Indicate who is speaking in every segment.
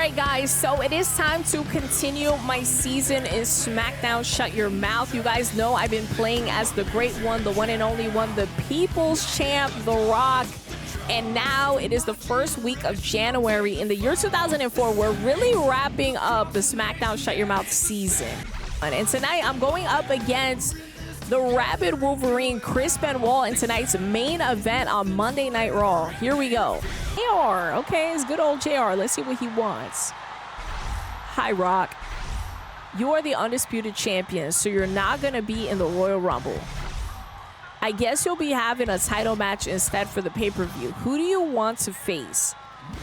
Speaker 1: right, guys, so it is time to continue my season in SmackDown Shut Your Mouth. You guys know I've been playing as the great one, the one and only one, the People's Champ, The Rock. And now it is the first week of January in the year 2004. We're really wrapping up the SmackDown Shut Your Mouth season. And tonight I'm going up against the Rabid Wolverine, Chris Benoit, in tonight's main event on Monday Night Raw. Here we go. JR, okay, it's good old JR. Let's see what he wants. Hi, Rock. You are the undisputed champion, so you're not going to be in the Royal Rumble. I guess you'll be having a title match instead for the pay-per-view. Who do you want to face?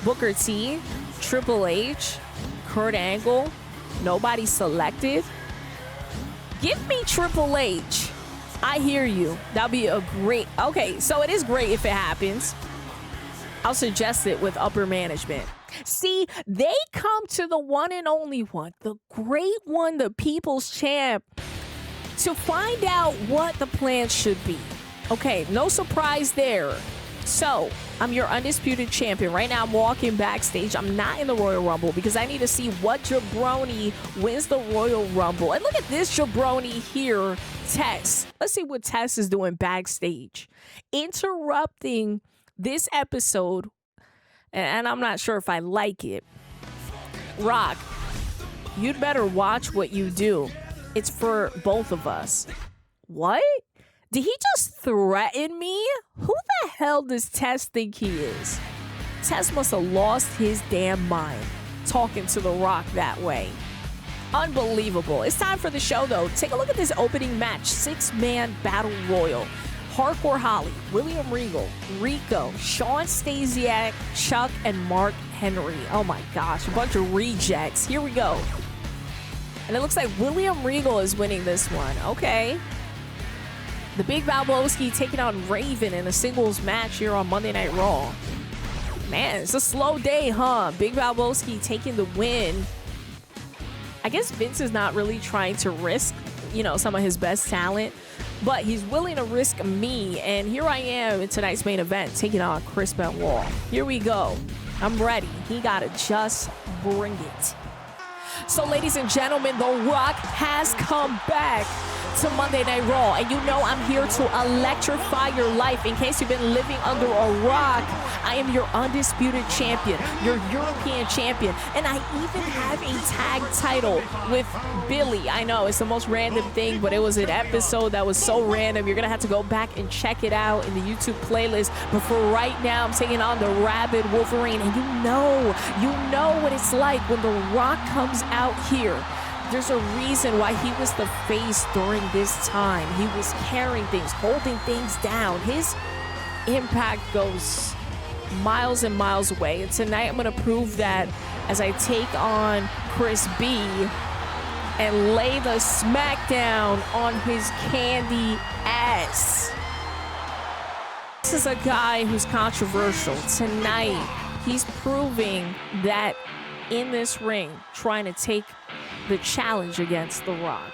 Speaker 1: Booker T, Triple H, Kurt Angle, nobody selected? Give me Triple H. I hear you. That'll be a great... Okay, so it is great if it happens. I'll suggest it with upper management. See, they come to the one and only one, the great one, the People's Champ, to find out what the plan should be. Okay, no surprise there. So, I'm your undisputed champion. Right now, I'm walking backstage. I'm not in the Royal Rumble because I need to see what jabroni wins the Royal Rumble. And look at this jabroni here, Tess. Let's see what Tess is doing backstage. Interrupting this episode, and I'm not sure if I like it. Rock, you'd better watch what you do. It's for both of us. What? Did he just threaten me? Who the hell does Tess think he is? Tess must have lost his damn mind talking to The Rock that way. Unbelievable. It's time for the show, though. Take a look at this opening match. Six-man battle royal. Hardcore Holly, William Regal, Rico, Sean Stasiak, Chuck, and Mark Henry. Oh my gosh, a bunch of rejects. Here we go. And it looks like William Regal is winning this one. Okay. The Big Balboski taking on Raven in a singles match here on Monday Night Raw. Man, it's a slow day, huh? Big Balboski taking the win. I guess Vince is not really trying to risk, some of his best talent, but he's willing to risk me. And here I am in tonight's main event, taking on Chris Benoit. Here we go. I'm ready. He gotta just bring it. So, ladies and gentlemen, The Rock has come back to Monday Night Raw, and I'm here to electrify your life. In case you've been living under a rock, I am your undisputed champion, your European champion, and I even have a tag title with Billy. I know it's the most random thing, but it was an episode that was so random. You're gonna have to go back and check it out in the YouTube playlist. But for right now, I'm taking on the Rabid Wolverine, and you know what it's like when The Rock comes out here. There's a reason why he was the face during this time. He was carrying things, holding things down. His impact goes miles and miles away. And tonight I'm going to prove that as I take on Chris B and lay the smackdown on his candy ass. This is a guy who's controversial. Tonight, he's proving that in this ring, trying to take the challenge against The Rock.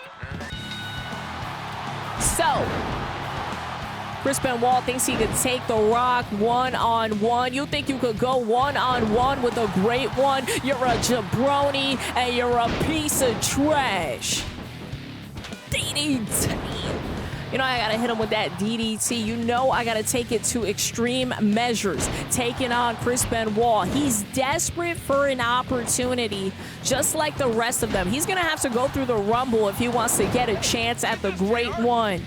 Speaker 1: So, Chris Benoit thinks he could take The Rock one-on-one. You think you could go one-on-one with a great one? You're a jabroni and you're a piece of trash. DDT. I gotta hit him with that DDT. I gotta take it to extreme measures. Taking on Chris Benoit. He's desperate for an opportunity, just like the rest of them. He's gonna have to go through the Rumble if he wants to get a chance at the Great One.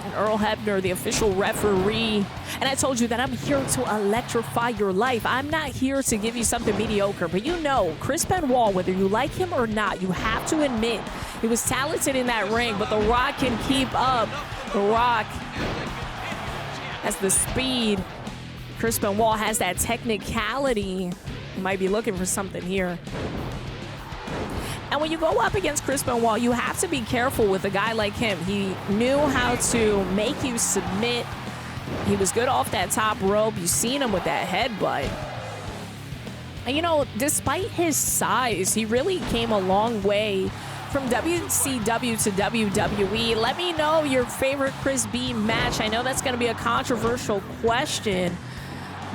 Speaker 1: And Earl Hebner, the official referee. And I told you that I'm here to electrify your life. I'm not here to give you something mediocre. But Chris Benoit, whether you like him or not, you have to admit he was talented in that ring, but The Rock can keep up. The Rock has the speed. Chris Benoit has that technicality. You might be looking for something here. And when you go up against Chris Benoit, you have to be careful with a guy like him. He knew how to make you submit. He was good off that top rope. You've seen him with that headbutt. And despite his size, he really came a long way from WCW to WWE. Let me know your favorite Chris B match. I know that's going to be a controversial question,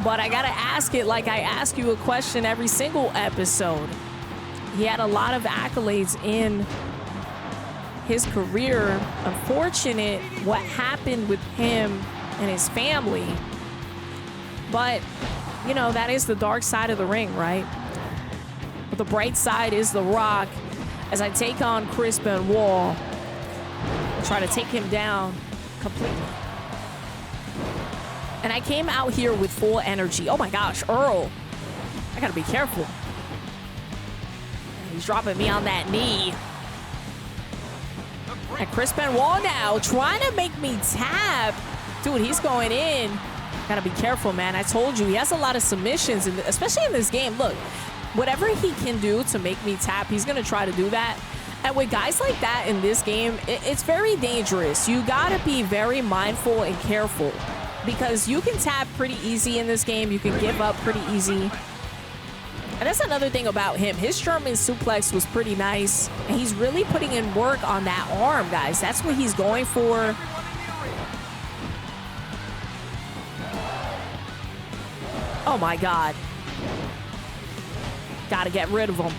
Speaker 1: but I gotta ask it like I ask you a question every single episode. He had a lot of accolades in his career. Unfortunate what happened with him and his family. But, you know, that is the dark side of the ring, right? But the bright side is The Rock as I take on Chris Benoit and try to take him down completely. And I came out here with full energy. Oh my gosh, Earl. I gotta be careful. He's dropping me on that knee. And Chris Benoit now trying to make me tap. Dude, he's going in. Gotta be careful, man. I told you, he has a lot of submissions, especially in this game. Look, whatever he can do to make me tap, he's gonna try to do that. And with guys like that in this game, it's very dangerous. You gotta be very mindful and careful because you can tap pretty easy in this game. You can give up pretty easy. And that's another thing about him. His German suplex was pretty nice. And he's really putting in work on that arm, guys. That's what he's going for. Oh my God. Gotta get rid of him.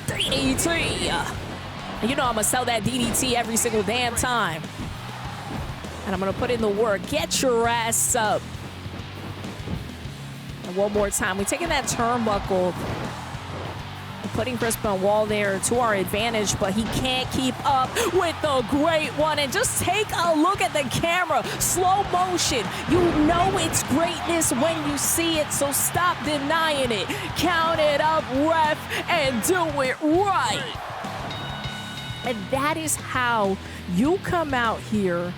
Speaker 1: DDT. You know I'm gonna sell that DDT every single damn time. And I'm gonna put in the work. Get your ass up. And one more time. We're taking that turnbuckle. Putting Chris Benoit there to our advantage, but he can't keep up with the great one. And just take a look at the camera. Slow motion. You know it's greatness when you see it, so stop denying it. Count it up, ref, and do it right. And that is how you come out here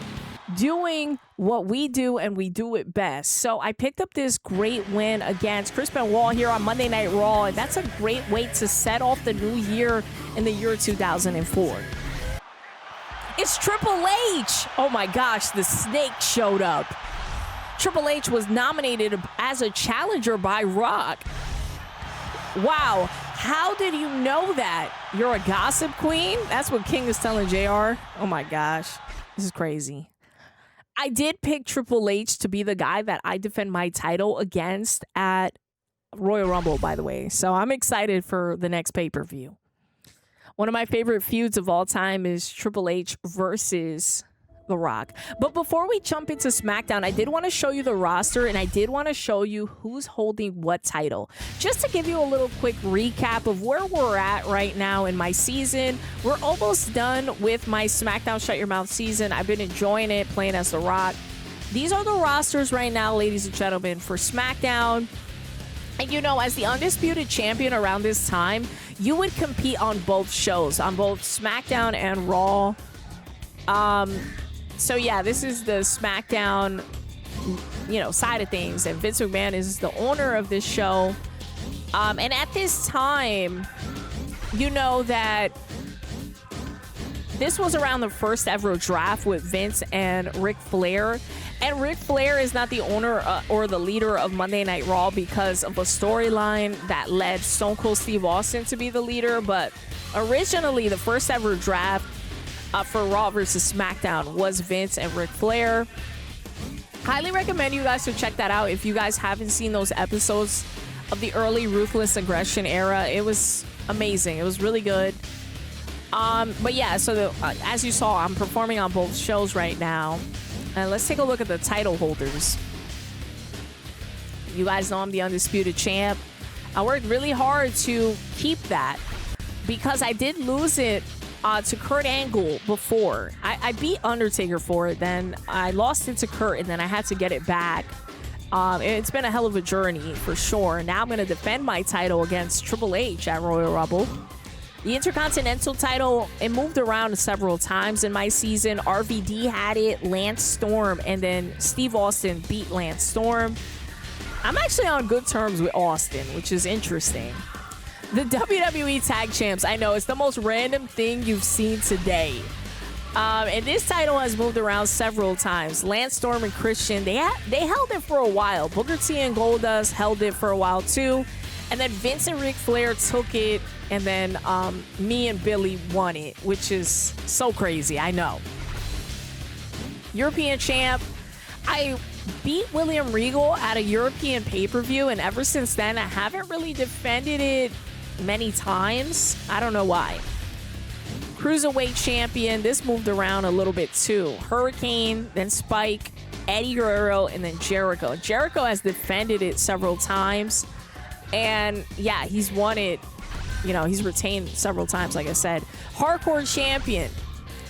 Speaker 1: doing what we do, and we do it best. So I picked up this great win against Chris Benoit here on Monday Night Raw, and that's a great way to set off the new year in the year 2004. It's Triple H. Oh my gosh, the snake showed up. Triple H was nominated as a challenger by Rock. Wow, how did you know that? You're a gossip queen? That's what King is telling JR. Oh my gosh, this is crazy. I did pick Triple H to be the guy that I defend my title against at Royal Rumble, by the way. So I'm excited for the next pay-per-view. One of my favorite feuds of all time is Triple H versus The Rock. But before we jump into SmackDown, I did want to show you the roster, and I did want to show you who's holding what title. Just to give you a little quick recap of where we're at right now in my season. We're almost done with my SmackDown Shut Your Mouth season. I've been enjoying it, playing as The Rock. These are the rosters right now, ladies and gentlemen, for SmackDown. And you know, as the undisputed champion around this time, you would compete on both shows, on both SmackDown and Raw. So yeah, this is the SmackDown, you know, side of things, and Vince McMahon is the owner of this show. And at this time, you know that this was around the first ever draft with Vince and Ric Flair. And Ric Flair is not the owner or the leader of Monday Night Raw because of a storyline that led Stone Cold Steve Austin to be the leader. But originally, the first ever draft for Raw versus SmackDown was Vince and Ric Flair. Highly recommend you guys to check that out if you guys haven't seen those episodes of the early Ruthless Aggression era. It was amazing. It was really good. But yeah, so as you saw, I'm performing on both shows right now. And let's take a look at the title holders. You guys know I'm the undisputed champ. I worked really hard to keep that because I did lose it to Kurt Angle before. I beat Undertaker for it, then I lost it to Kurt, and then I had to get it back. It's been a hell of a journey for sure. Now I'm going to defend my title against Triple H at Royal Rumble. The Intercontinental title, it moved around several times in my season. RVD had it, Lance Storm, and then Steve Austin beat Lance Storm. I'm actually on good terms with Austin, which is interesting. The WWE Tag Champs, I know, it's the most random thing you've seen today. And this title has moved around several times. Lance Storm and Christian, they held it for a while. Booker T and Goldust held it for a while too. And then Vince and Ric Flair took it, and then me and Billy won it, which is so crazy, I know. European champ, I beat William Regal at a European pay-per-view, and ever since then, I haven't really defended it many times. I don't know why. Cruiserweight champion. This moved around a little bit too. Hurricane, then Spike, Eddie Guerrero, and then Jericho. Jericho has defended it several times. And yeah, he's won it. You know, he's retained several times, like I said. Hardcore champion.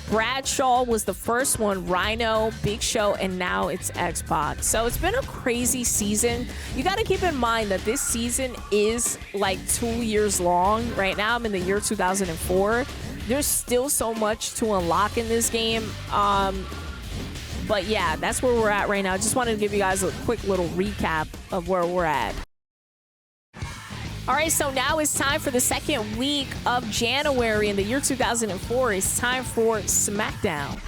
Speaker 1: Bradshaw was the first one. Rhino, Big Show, and now it's X-Pac. So it's been a crazy season. You got to keep in mind that this season is like 2 years long. Right now, I'm in the year 2004. There's still so much to unlock in this game. But yeah, that's where we're at right now. I just wanted to give you guys a quick little recap of where we're at. All right, so now it's time for the second week of January in the year 2004. It's time for SmackDown.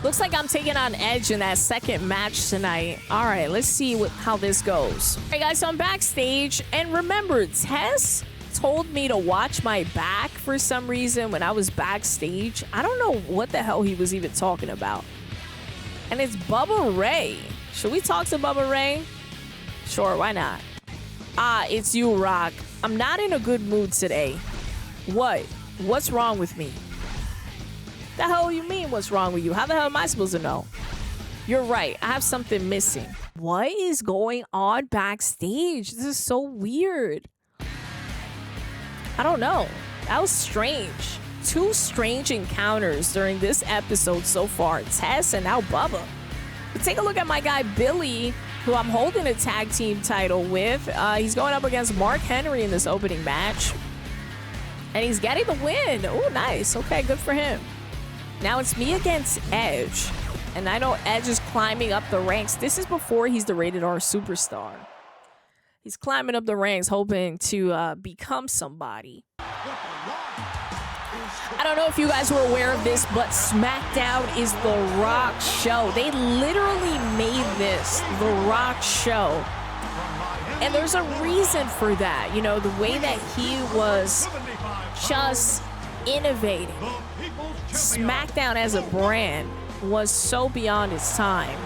Speaker 1: Looks like I'm taking on Edge in that second match tonight. All right, let's see how this goes. All right, guys, so I'm backstage. And remember, Tess told me to watch my back for some reason when I was backstage. I don't know what the hell he was even talking about. And it's Bubba Ray. Should we talk to Bubba Ray? Sure, why not? It's you, Rock. I'm not in a good mood today. What? What's wrong with me? The hell you mean what's wrong with you? How the hell am I supposed to know? You're right. I have something missing. What is going on backstage? This is so weird. I don't know. That was strange. Two strange encounters during this episode so far. Tess and now Bubba. But take a look at my guy Billy, who I'm holding a tag team title with. He's going up against Mark Henry in this opening match. And he's getting the win. Oh, nice. Okay, good for him. Now it's me against Edge. And I know Edge is climbing up the ranks. This is before he's the Rated R superstar. He's climbing up the ranks, hoping to become somebody. I don't know if you guys were aware of this, but SmackDown is The Rock show. They literally made this The Rock show. And there's a reason for that. You know, the way that he was just innovating. SmackDown as a brand was so beyond its time.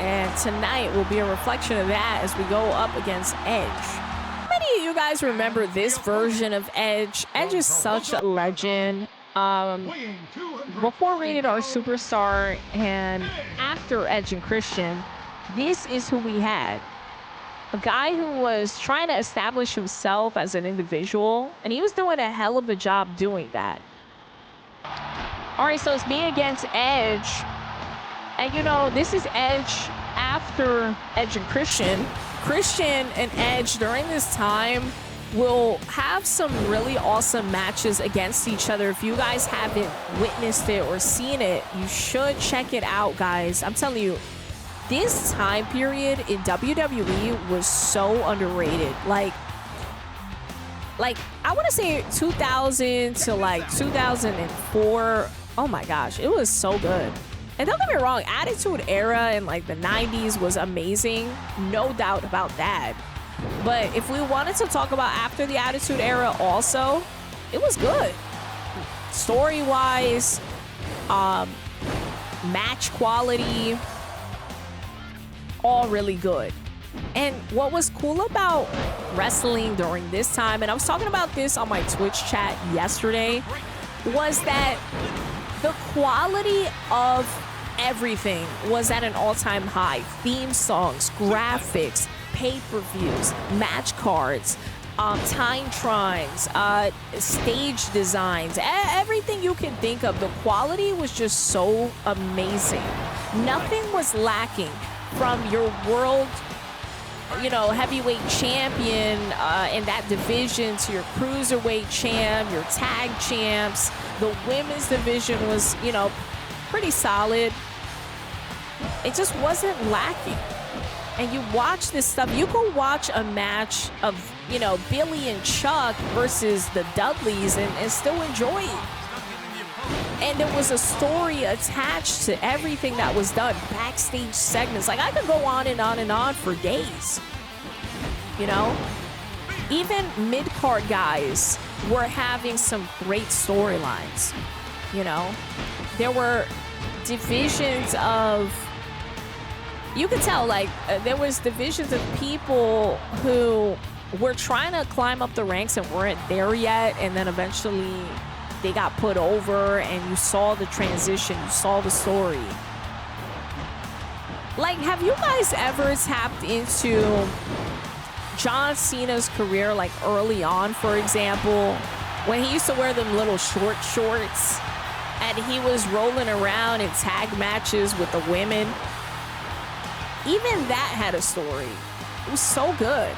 Speaker 1: And tonight will be a reflection of that as we go up against Edge. How many of you guys remember this version of Edge? Edge is such a legend. Before Rated R Superstar and after Edge and Christian, this is who we had. A guy who was trying to establish himself as an individual, and he was doing a hell of a job doing that. All right, so it's me against Edge. And you know, this is Edge after Edge and Christian. Christian and Edge during this time will have some really awesome matches against each other. If you guys haven't witnessed it or seen it, you should check it out, guys. I'm telling you, this time period in WWE was so underrated. Like I want to say 2000 to like 2004. Oh my gosh, it was so good. And don't get me wrong, Attitude Era in like the 90s was amazing. No doubt about that. But if we wanted to talk about after the Attitude Era also, it was good. Story-wise, match quality, all really good. And what was cool about wrestling during this time, and I was talking about this on my Twitch chat yesterday, was that the quality of everything was at an all-time high. Theme songs, graphics, pay-per-views, match cards, timetrines, stage designs, everything you can think of. The quality was just so amazing. Nothing was lacking from your world, you know, heavyweight champion in that division to your cruiserweight champ, your tag champs. The women's division was, you know, pretty solid. It just wasn't lacking. And you watch this stuff, you can watch a match of, you know, Billy and Chuck versus the Dudleys and still enjoy it. And there was a story attached to everything that was done. Backstage segments. Like, I could go on and on and on for days. You know? Even mid-card guys were having some great storylines. You know? There were divisions of you could tell, like, there was divisions of people who were trying to climb up the ranks and weren't there yet, and then eventually they got put over, and you saw the transition, you saw the story. Like, have you guys ever tapped into John Cena's career, like, early on, for example, when he used to wear them little short shorts, and he was rolling around in tag matches with the women? Even that had a story. It was so good.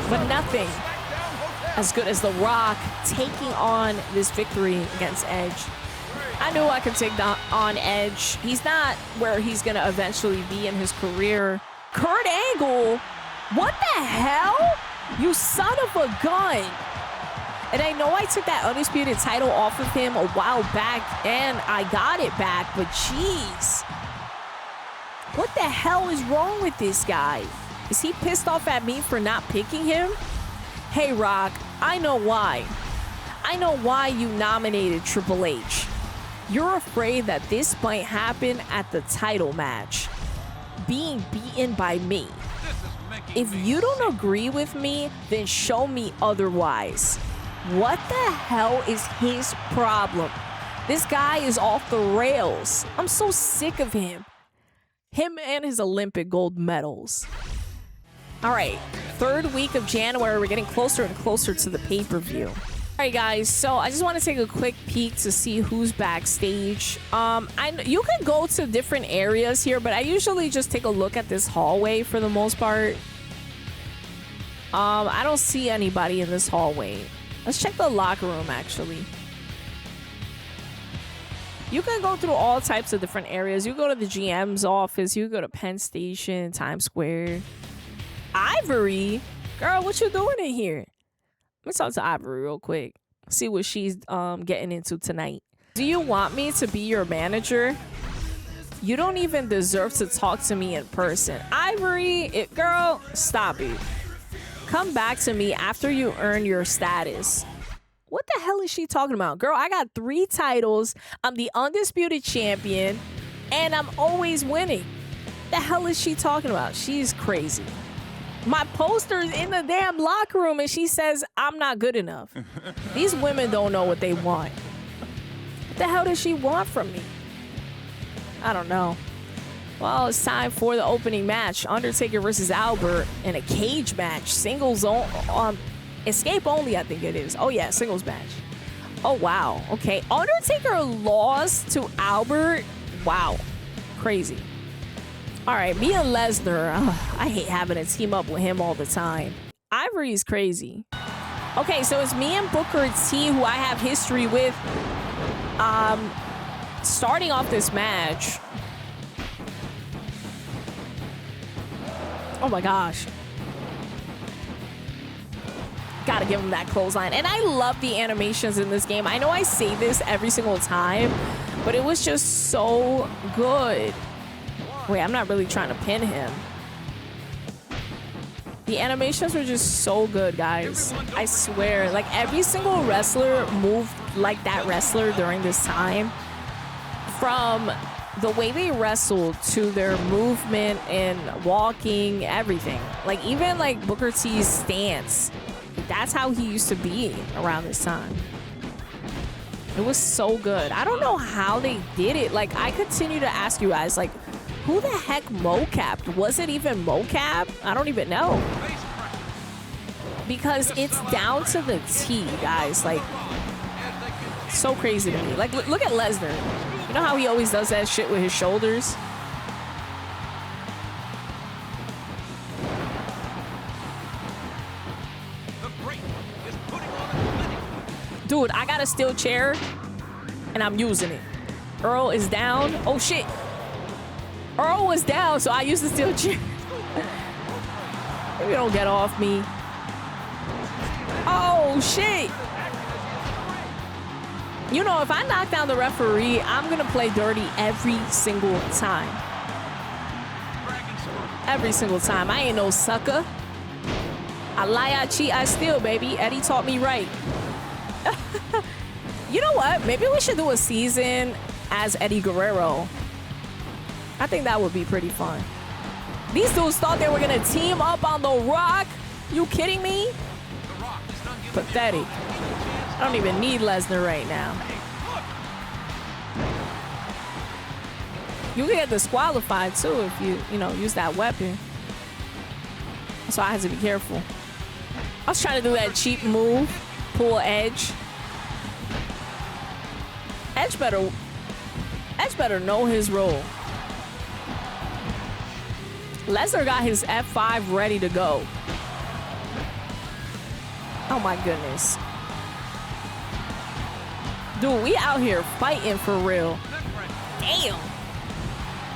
Speaker 1: But nothing as good as The Rock taking on this victory against Edge. I knew I could take on Edge. He's not where he's going to eventually be in his career. Kurt Angle? What the hell? You son of a gun. And I know I took that Undisputed title off of him a while back, and I got it back, but jeez. What the hell is wrong with this guy? Is he pissed off at me for not picking him? Hey, Rock, I know why. I know why you nominated Triple H. You're afraid that this might happen at the title match. Being beaten by me. If you don't agree with me, then show me otherwise. What the hell is his problem? This guy is off the rails. I'm so sick of him. Him and his Olympic gold medals. All right, third week of January, we're getting closer and closer to the pay-per-view. All right, guys, so I just want to take a quick peek to see who's backstage. You can go to different areas here, but I usually just take a look at this hallway for the most part. I don't see anybody in this hallway. Let's check the locker room, actually. You can go through all types of different areas. You go to the GM's office. You go to Penn Station, Times Square. Ivory? Girl, what you doing in here? Let me talk to Ivory real quick. See what she's getting into tonight. Do you want me to be your manager? You don't even deserve to talk to me in person. Ivory, girl, stop it. Come back to me after you earn your status. What the hell is she talking about? Girl, I got 3 titles. I'm the undisputed champion, and I'm always winning. The hell is she talking about? She's crazy. My poster's in the damn locker room, and she says I'm not good enough. These women don't know what they want. What the hell does she want from me? I don't know. Well, it's time for the opening match. Undertaker versus Albert in a cage match. Singles on escape only, I think it is. Oh, yeah, singles match. Oh, wow. Okay. Undertaker lost to Albert. Wow. Crazy. All right, me and Lesnar. I hate having to team up with him all the time. Ivory's crazy. Okay, so it's me and Booker T, who I have history with. Starting off this match. Oh my gosh. Gotta give him that clothesline. And I love the animations in this game. I know I say this every single time, but it was just so good. Wait, I'm not really trying to pin him. The animations were just so good, guys. I swear, like every single wrestler moved like that wrestler during this time. From the way they wrestled to their movement and walking, everything. Like even like Booker T's stance. That's how he used to be around this time. It was so good. I don't know how they did it. Like I continue to ask you guys, like, who the heck mocapped? Was it even mocap? I don't even know. Because it's down to the T, guys. Like, so crazy to me. Like, look at Lesnar. You know how he always does that shit with his shoulders? Dude, I got a steel chair, and I'm using it. Earl is down. Oh, shit. Earl was down, so I used the steel chair. Maybe don't get off me. Oh, shit. You know, if I knock down the referee, I'm going to play dirty every single time. Every single time. I ain't no sucker. I lie, I cheat, I steal, baby. Eddie taught me right. You know what? Maybe we should do a season as Eddie Guerrero. I think that would be pretty fun. These dudes thought they were going to team up on The Rock. You kidding me? Pathetic. I don't even need Lesnar right now. You can get disqualified too if you use that weapon. So I had to be careful. I was trying to do that cheap move, pull Edge. Edge better know his role. Lesnar got his F5 ready to go. Oh my goodness. Dude, we out here fighting for real. Damn.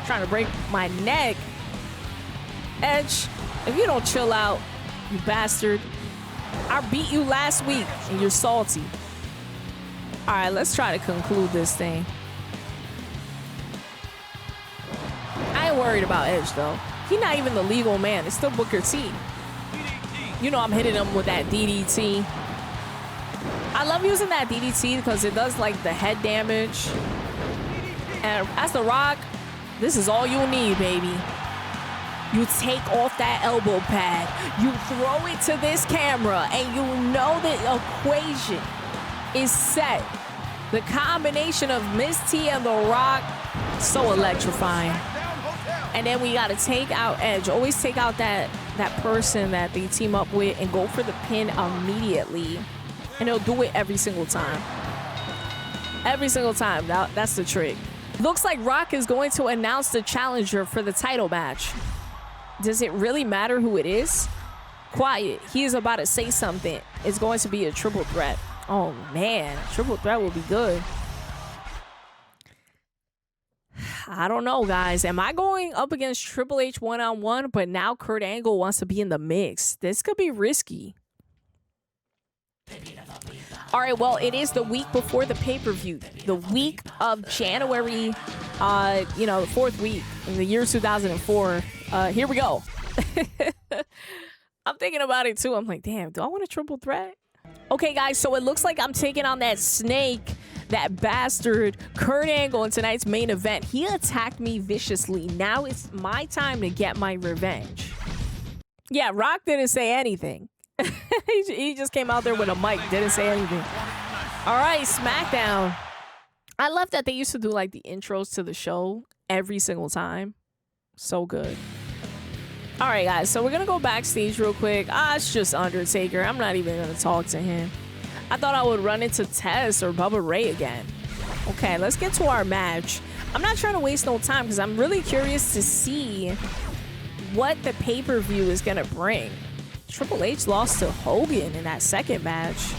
Speaker 1: Trying to break my neck. Edge, if you don't chill out, you bastard. I beat you last week and you're salty. All right, let's try to conclude this thing. I ain't worried about Edge though. He's not even the legal man. It's still Booker T. You know I'm hitting him with that DDT. I love using that DDT because it does like the head damage. And as The Rock, this is all you need, baby. You take off that elbow pad, you throw it to this camera, and you know the equation is set. The combination of MissT and The Rock, so electrifying. And then we got to take out Edge. Always take out that person that they team up with and go for the pin immediately. And they'll do it every single time. Every single time. That's the trick. Looks like Rock is going to announce the challenger for the title match. Does it really matter who it is? Quiet. He is about to say something. It's going to be a triple threat. Oh, man. Triple threat will be good. I don't know, guys. Am I going up against Triple H one-on-one, but now Kurt Angle wants to be in the mix? This could be risky. All right, well, it is the week before the pay-per-view. The week of January, the fourth week in the year 2004. Here we go. I'm thinking about it, too. I'm like, damn, do I want a triple threat? Okay, guys, so it looks like I'm taking on that snake, that bastard, Kurt Angle in tonight's main event. He attacked me viciously. Now it's my time to get my revenge. Yeah, Rock didn't say anything. He just came out there with a mic, didn't say anything. All right, SmackDown. I love that they used to do like the intros to the show every single time. So good. All right, guys, so we're going to go backstage real quick. It's just Undertaker. I'm not even going to talk to him. I thought I would run into Tess or Bubba Ray again. Okay, let's get to our match. I'm not trying to waste no time because I'm really curious to see what the pay-per-view is going to bring. Triple H lost to Hogan in that second match.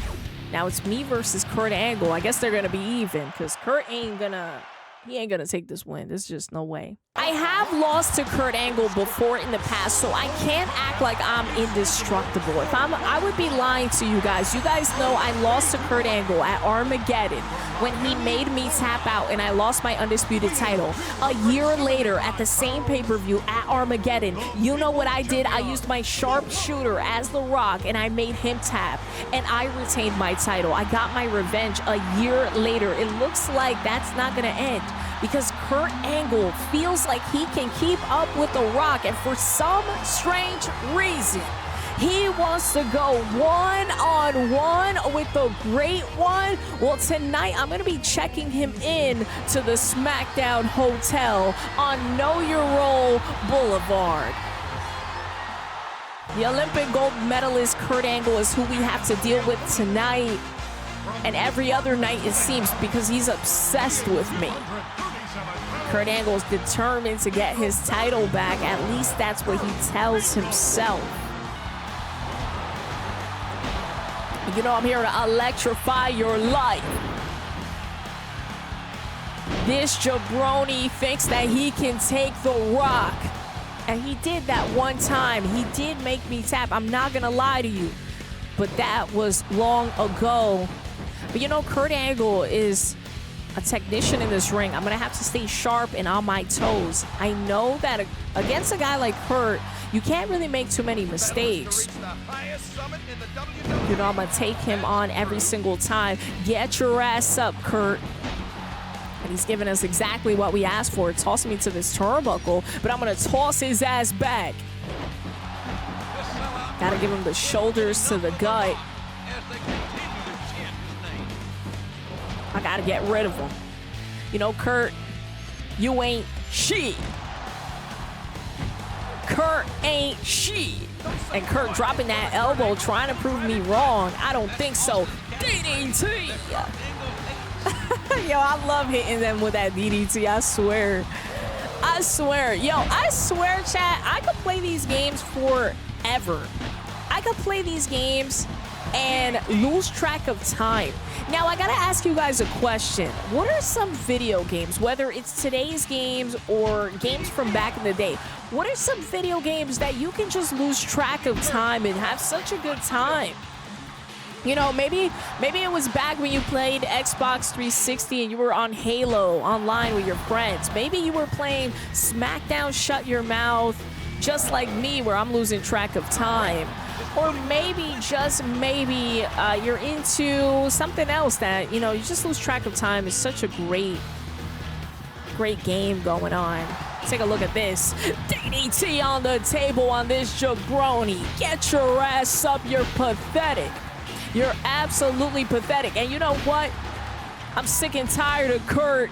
Speaker 1: Now it's me versus Kurt Angle. I guess they're going to be even because Kurt ain't going to... He ain't gonna take this win. There's just no way. I have lost to Kurt Angle before in the past, so I can't act like I'm indestructible. I would be lying to you guys. You guys know I lost to Kurt Angle at Armageddon when he made me tap out and I lost my undisputed title. A year later at the same pay-per-view at Armageddon, you know what I did? I used my sharpshooter as The Rock and I made him tap and I retained my title. I got my revenge a year later. It looks like that's not gonna end, because Kurt Angle feels like he can keep up with The Rock, and for some strange reason, he wants to go one-on-one with the Great One. Well, tonight, I'm going to be checking him in to the SmackDown Hotel on Know Your Role Boulevard. The Olympic gold medalist Kurt Angle is who we have to deal with tonight, and every other night, it seems, because he's obsessed with me. Kurt Angle's determined to get his title back. At least that's what he tells himself. You know, I'm here to electrify your life. This jabroni thinks that he can take The Rock. And he did that one time. He did make me tap. I'm not going to lie to you. But that was long ago. But you know, Kurt Angle is a technician in this ring. I'm going to have to stay sharp and on my toes. I know that against a guy like Kurt, you can't really make too many mistakes. You know, I'm going to take him on every single time. Get your ass up, Kurt. And he's giving us exactly what we asked for, tossing me to this turnbuckle, but I'm going to toss his ass back. Got to give him the shoulders to the gut. I got to get rid of him. You know, Kurt, you ain't shit. Kurt ain't shit. And Kurt dropping that elbow, trying to prove me wrong. I don't think so. DDT. Yo, I love hitting them with that DDT, I swear. I swear. Yo, I swear, chat, I could play these games forever. I could play these games and lose track of time. Now, I gotta ask you guys a question. What are some video games, whether it's today's games or games from back in the day, what are some video games that you can just lose track of time and have such a good time? You know, maybe it was back when you played Xbox 360 and you were on Halo online with your friends. Maybe you were playing SmackDown Shut Your Mouth, just like me, where I'm losing track of time. Or maybe, just maybe, you're into something else that, you know, you just lose track of time. It's such a great game going on. Take a look at this. DDT on the table on this jabroni. Get your ass up. You're pathetic. You're absolutely pathetic. And you know what? I'm sick and tired of Kurt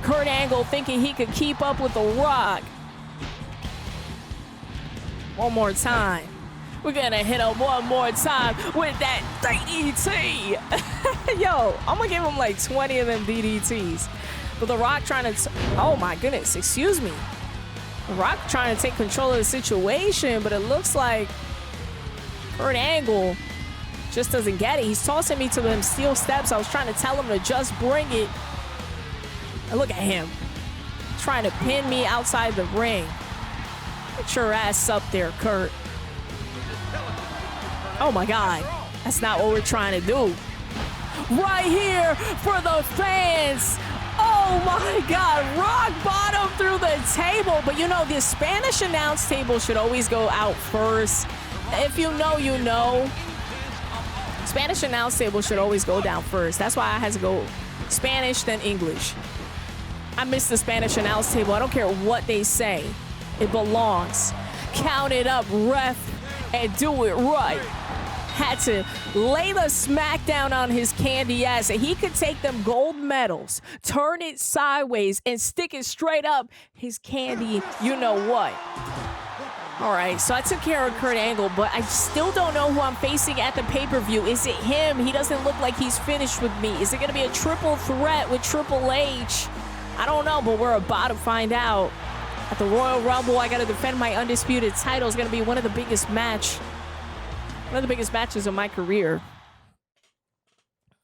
Speaker 1: Angle thinking he could keep up with The Rock. One more time. We're gonna hit him one more time with that DDT. Yo, I'm gonna give him like 20 of them DDTs. But The Rock trying to, oh my goodness, excuse me. The Rock trying to take control of the situation, but it looks like Kurt Angle just doesn't get it. He's tossing me to them steel steps. I was trying to tell him to just bring it. And look at him. Trying to pin me outside the ring. Get your ass up there, Kurt. Oh my God. That's not what we're trying to do. Right here for the fans. Oh my God. Rock bottom through the table. But you know, the Spanish announce table should always go out first. If you know, you know. Spanish announce table should always go down first. That's why I had to go Spanish, then English. I miss the Spanish announce table. I don't care what they say. It belongs. Count it up, ref, and do it right. Had to lay the SmackDown on his candy ass, and he could take them gold medals, turn it sideways, and stick it straight up his candy, you know what. All right, so I took care of Kurt Angle, but I still don't know who I'm facing at the pay-per-view. Is it him? He doesn't look like he's finished with me. Is it going to be a triple threat with Triple H? I don't know, but we're about to find out. At the Royal Rumble, I got to defend my undisputed title. It's going to be one of the biggest matches of my career.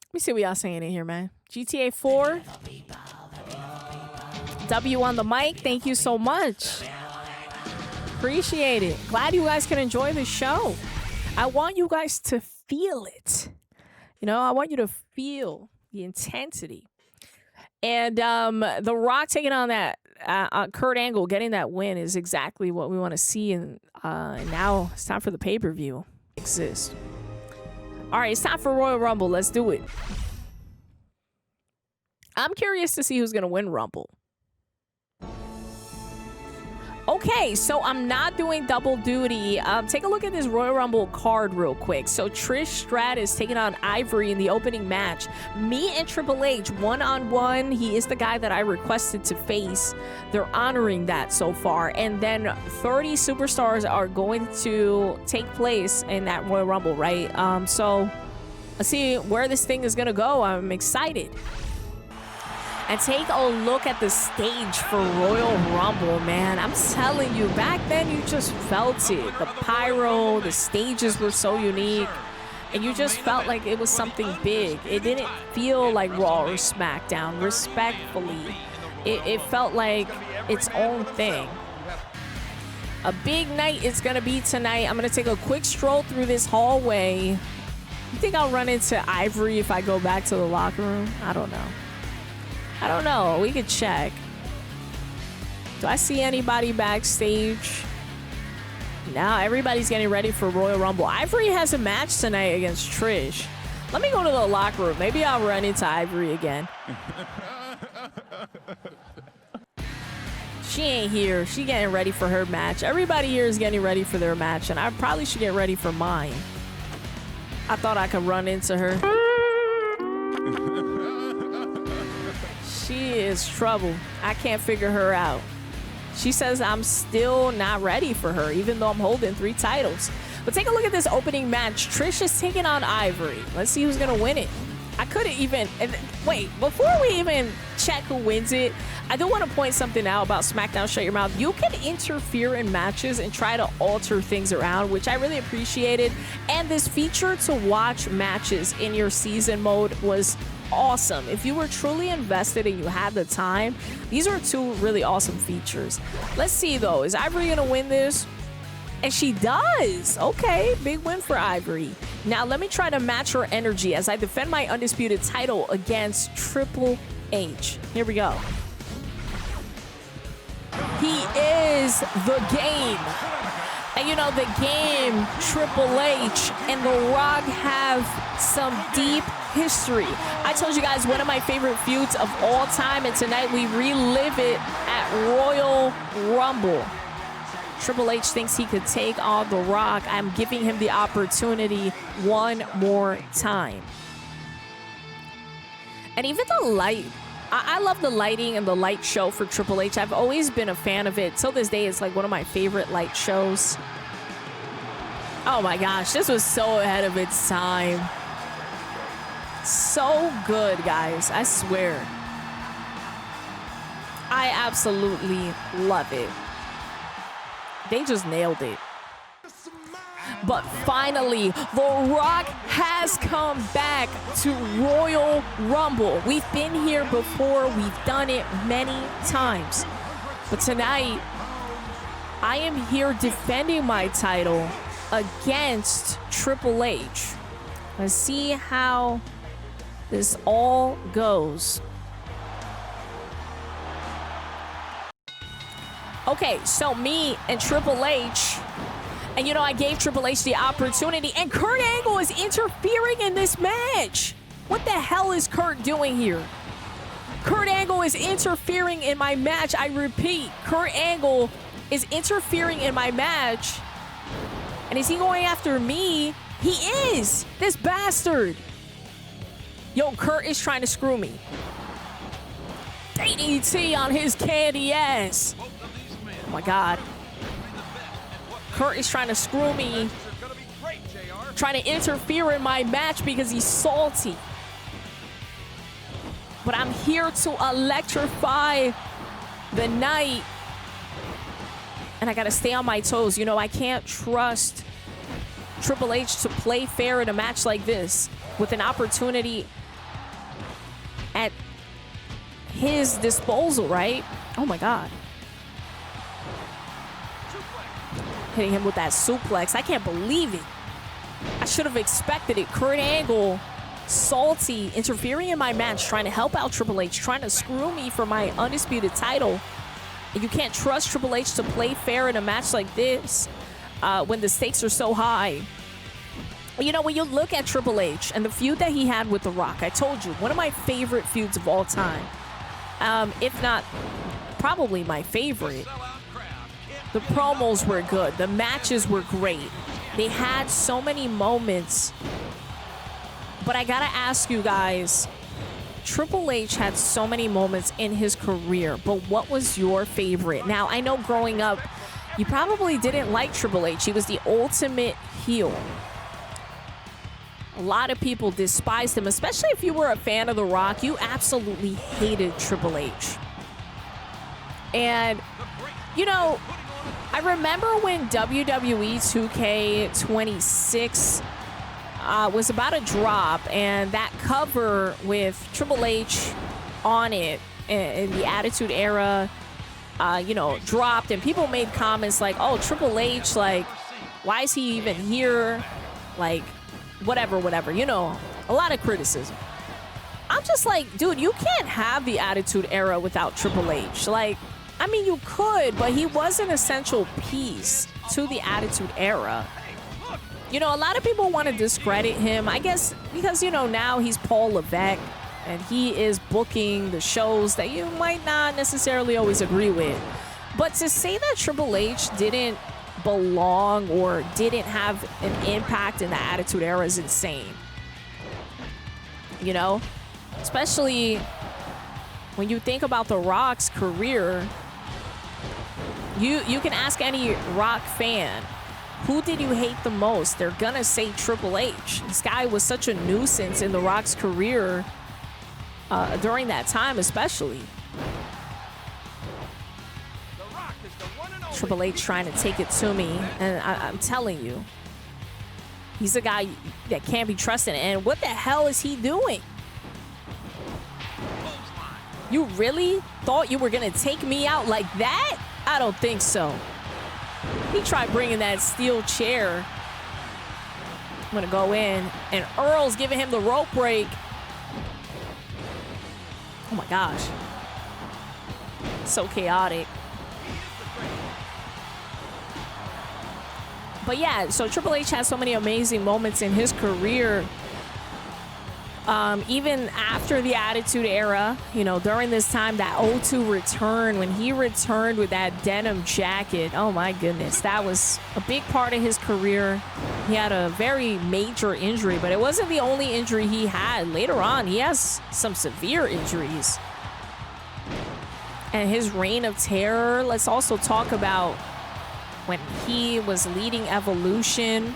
Speaker 1: Let me see what y'all saying in here, man. GTA 4. W on the mic. Thank you so much. Appreciate it. Glad you guys can enjoy the show. I want you guys to feel it. You know, I want you to feel the intensity. And The Rock taking on that Kurt Angle, getting that win is exactly what we want to see. And now it's time for the pay-per-view. Exist. All right, it's time for Royal Rumble. Let's do it. I'm curious to see who's going to win Rumble. Okay, so I'm not doing double duty. Take a look at this Royal Rumble card real quick. So Trish Stratus taking on Ivory in the opening match. Me and Triple H one-on-one. He is the guy that I requested to face. They're honoring that so far. And then 30 superstars are going to take place in that Royal Rumble, right? So let's see where this thing is going to go. I'm excited. And take a look at the stage for Royal Rumble, man. I'm telling you, back then you just felt it. The pyro, the stages were so unique. And you just felt like it was something big. It didn't feel like Raw or SmackDown, respectfully. It felt like its own thing. A big night it's going to be tonight. I'm going to take a quick stroll through this hallway. You think I'll run into Ivory if I go back to the locker room? I don't know. I don't know. We could check. Do I see anybody backstage? Now everybody's getting ready for Royal Rumble. Ivory has a match tonight against Trish. Let me go to the locker room. Maybe I'll run into Ivory again. She ain't here. She getting ready for her match. Everybody here is getting ready for their match, and I probably should get ready for mine. I thought I could run into her. She is trouble. I can't figure her out. She says I'm still not ready for her, even though I'm holding 3 titles. But take a look at this opening match. Trish is taking on Ivory. Let's see who's going to win it. I couldn't even... Wait, before we even check who wins it, I do want to point something out about SmackDown Shut Your Mouth. You can interfere in matches and try to alter things around, which I really appreciated. And this feature to watch matches in your season mode was awesome. If you were truly invested and you had the time, these are 2 really awesome features. Let's see, though. Is Ivory going to win this? And she does. Okay, big win for Ivory. Now, let me try to match her energy as I defend my undisputed title against Triple H. Here we go. He is the game. And you know, the game, Triple H and The Rock have some deep history. I told you guys one of my favorite feuds of all time, and tonight we relive it at Royal Rumble. Triple H thinks he could take on The Rock. I'm giving him the opportunity one more time. And even the light, I love the lighting and the light show for Triple H. I've always been a fan of it. Till this day, it's like one of my favorite light shows. Oh my gosh, this was so ahead of its time. So good, guys, I swear. I absolutely love it. They just nailed it. But finally, The Rock has come back to Royal Rumble. We've been here before. We've done it many times. But tonight, I am here defending my title against Triple H. Let's see how this all goes. Okay, so me and Triple H, and you know, I gave Triple H the opportunity, and Kurt Angle is interfering in this match. What the hell is Kurt doing here? Kurt Angle is interfering in my match. I repeat, Kurt Angle is interfering in my match. And is he going after me? He is, this bastard. Yo, Kurt is trying to screw me. DDT on his candy ass. Oh my God. Kurt is trying to screw me. Trying to interfere in my match because he's salty. But I'm here to electrify the night. And I gotta stay on my toes. You know, I can't trust Triple H to play fair in a match like this with an opportunity at his disposal, right? Oh my God. Hitting him with that suplex. I can't believe it. I should have expected it. Kurt Angle, salty, interfering in my match, trying to help out Triple H, trying to screw me for my undisputed title. And you can't trust Triple H to play fair in a match like this when the stakes are so high. You know, when you look at Triple H and the feud that he had with The Rock, I told you, one of my favorite feuds of all time. If not, probably my favorite. The promos were good. The matches were great. They had so many moments. But I gotta ask you guys, Triple H had so many moments in his career, but what was your favorite? Now, I know growing up, you probably didn't like Triple H. He was the ultimate heel. A lot of people despised him, especially if you were a fan of The Rock. You absolutely hated Triple H. And, you know, I remember when WWE 2K26 was about to drop, and that cover with Triple H on it in the Attitude Era, you know, dropped, and people made comments like, oh, Triple H, like, why is he even here? Like, whatever, you know, a lot of criticism. I'm just like, dude, you can't have the Attitude Era without Triple H. Like, I mean, you could, but he was an essential piece to the Attitude Era. You know, a lot of people want to discredit him, I guess, because, you know, now he's Paul Levesque, and he is booking the shows that you might not necessarily always agree with. But to say that Triple H didn't belong or didn't have an impact in the Attitude Era is insane. You know? Especially when you think about The Rock's career, you can ask any Rock fan, who did you hate the most? They're gonna say Triple H. This guy was such a nuisance in The Rock's career during that time, especially. Triple H trying to take it to me, and I'm telling you, he's a guy that can't be trusted. And what the hell is he doing? You really thought you were gonna take me out like that? I don't think so. He tried bringing that steel chair. I'm gonna go in, and Earl's giving him the rope break. Oh my gosh. So chaotic. But yeah, so Triple H has so many amazing moments in his career. Even after the Attitude Era, you know, during this time, that 0-2 return, when he returned with that denim jacket, oh my goodness, that was a big part of his career. He had a very major injury, but it wasn't the only injury he had. Later on, he has some severe injuries. And his reign of terror, let's also talk about when he was leading Evolution,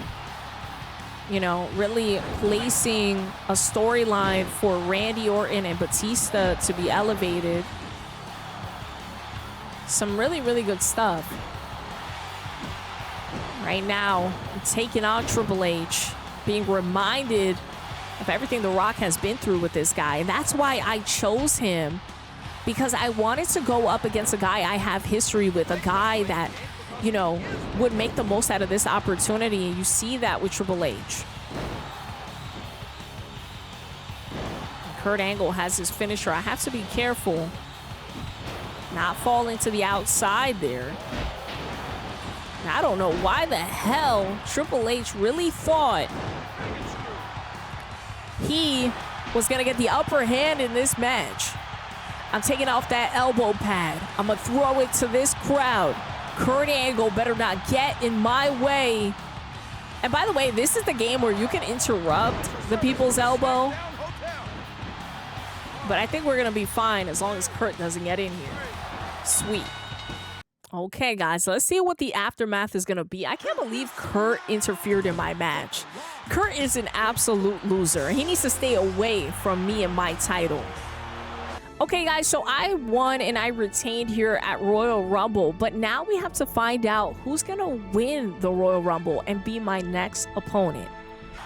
Speaker 1: you know, really placing a storyline for Randy Orton and Batista to be elevated. Some really, really good stuff. Right now, taking on Triple H, being reminded of everything The Rock has been through with this guy. And that's why I chose him, because I wanted to go up against a guy I have history with, a guy that, you know, would make the most out of this opportunity. And you see that with Triple H. Kurt Angle has his finisher. I have to be careful not fall into the outside there. And I don't know why the hell Triple H really thought he was going to get the upper hand in this match. I'm taking off that elbow pad. I'm going to throw it to this crowd. Kurt Angle better not get in my way. And by the way, this is the game where you can interrupt the people's elbow. But I think we're going to be fine as long as Kurt doesn't get in here. Sweet. Okay, guys, let's see what the aftermath is going to be. I can't believe Kurt interfered in my match. Kurt is an absolute loser. He needs to stay away from me and my title. Okay, guys, so I won and I retained here at Royal Rumble, but now we have to find out who's going to win the Royal Rumble and be my next opponent.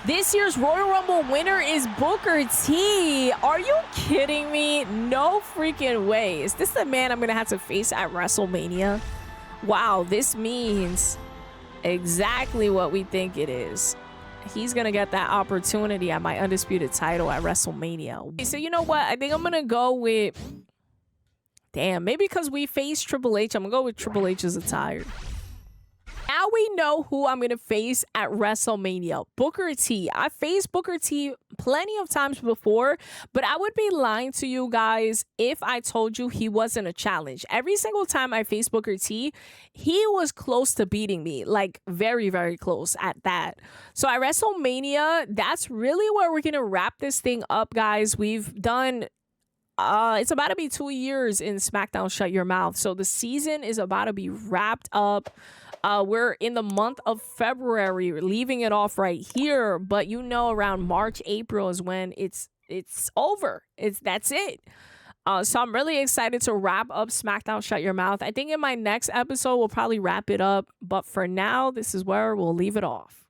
Speaker 1: This year's Royal Rumble winner is Booker T. Are you kidding me? No freaking way. Is this the man I'm going to have to face at WrestleMania? Wow, this means exactly what we think it is. He's going to get that opportunity at my undisputed title at WrestleMania. Okay, so you know what? I think I'm going to go with... Damn, maybe because we faced Triple H, I'm going to go with Triple H's attire. Now we know who I'm going to face at WrestleMania. Booker T. I faced Booker T plenty of times before, but I would be lying to you guys if I told you he wasn't a challenge. Every single time I faced Booker T, he was close to beating me. Like, very, very close at that. So at WrestleMania, that's really where we're going to wrap this thing up, guys. We've done... it's about to be 2 years in SmackDown Shut Your Mouth. So the season is about to be wrapped up. We're in the month of February, leaving it off right here. But you know, around March, April is when it's over. That's it. So I'm really excited to wrap up SmackDown Shut Your Mouth. I think in my next episode, we'll probably wrap it up. But for now, this is where we'll leave it off.